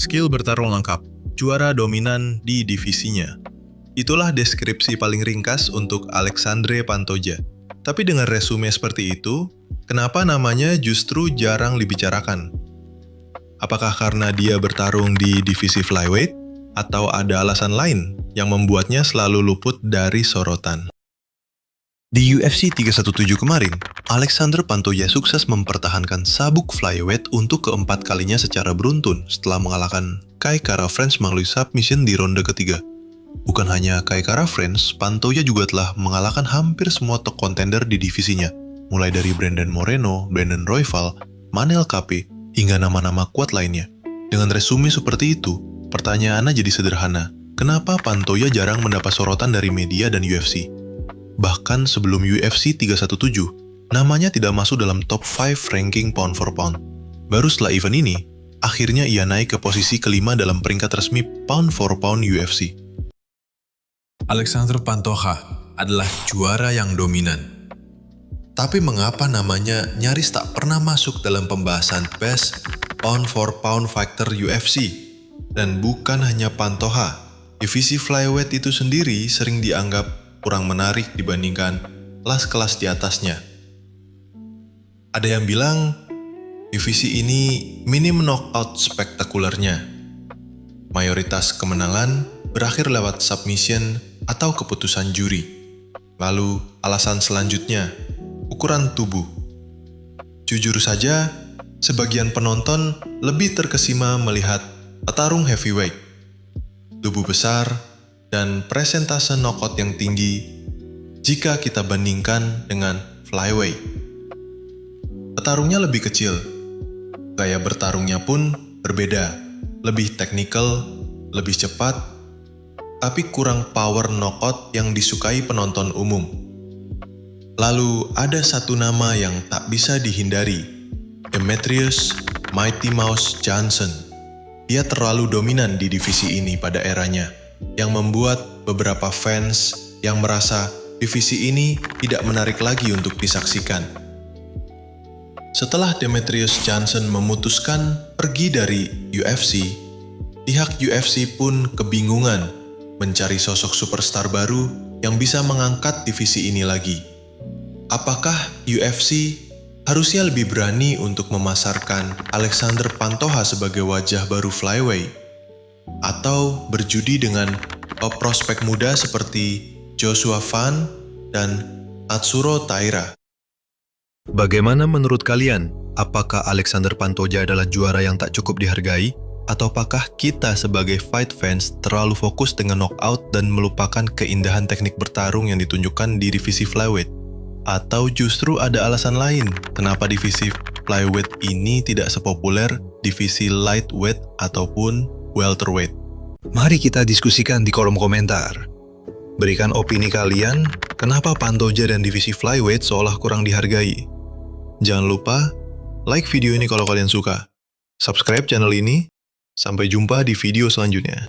skill bertarung lengkap, juara dominan di divisinya. Itulah deskripsi paling ringkas untuk Alexandre Pantoja. Tapi dengan resume seperti itu, kenapa namanya justru jarang dibicarakan? Apakah karena dia bertarung di divisi flyweight? Atau ada alasan lain yang membuatnya selalu luput dari sorotan? Di UFC 317 kemarin, Alexandre Pantoja sukses mempertahankan sabuk flyweight untuk keempat kalinya secara beruntun setelah mengalahkan Kai Kara-France melalui submission di ronde ketiga. Bukan hanya Kai Kara-France, Pantoja juga telah mengalahkan hampir semua top contender di divisinya, mulai dari Brandon Moreno, Brandon Royval, Manel Kape, hingga nama-nama kuat lainnya. Dengan resume seperti itu, pertanyaannya jadi sederhana. Kenapa Pantoja jarang mendapat sorotan dari media dan UFC? Bahkan sebelum UFC 317, namanya tidak masuk dalam top 5 ranking pound for pound. Baru setelah event ini, akhirnya ia naik ke posisi kelima dalam peringkat resmi pound for pound UFC. Alexandre Pantoja adalah juara yang dominan. Tapi mengapa namanya nyaris tak pernah masuk dalam pembahasan best pound for pound fighter UFC? Dan bukan hanya Pantoja, divisi flyweight itu sendiri sering dianggap kurang menarik dibandingkan kelas-kelas di atasnya. Ada yang bilang, divisi ini minim knockout spektakulernya. Mayoritas kemenangan berakhir lewat submission atau keputusan juri. Lalu, alasan selanjutnya, ukuran tubuh. Jujur saja, sebagian penonton lebih terkesima melihat petarung heavyweight, tubuh besar, dan presentase knockout yang tinggi jika kita bandingkan dengan flyweight. Petarungnya lebih kecil, gaya bertarungnya pun berbeda, lebih teknikal, lebih cepat, tapi kurang power knockout yang disukai penonton umum. Lalu ada satu nama yang tak bisa dihindari, Demetrious Mighty Mouse Johnson. Dia terlalu dominan di divisi ini pada eranya, yang membuat beberapa fans yang merasa divisi ini tidak menarik lagi untuk disaksikan. Setelah Demetrious Johnson memutuskan pergi dari UFC, pihak UFC pun kebingungan mencari sosok superstar baru yang bisa mengangkat divisi ini lagi. Apakah UFC harusnya lebih berani untuk memasarkan Alexandre Pantoja sebagai wajah baru flyweight? Atau berjudi dengan prospek muda seperti Joshua Fan dan Tatsuro Taira? Bagaimana menurut kalian? Apakah Alexandre Pantoja adalah juara yang tak cukup dihargai? Atau apakah kita sebagai fight fans terlalu fokus dengan knockout dan melupakan keindahan teknik bertarung yang ditunjukkan di divisi flyweight? Atau justru ada alasan lain kenapa divisi flyweight ini tidak sepopuler divisi lightweight ataupun welterweight? Mari kita diskusikan di kolom komentar. Berikan opini kalian, kenapa Pantoja dan divisi flyweight seolah kurang dihargai? Jangan lupa, like video ini kalau kalian suka. Subscribe channel ini. Sampai jumpa di video selanjutnya.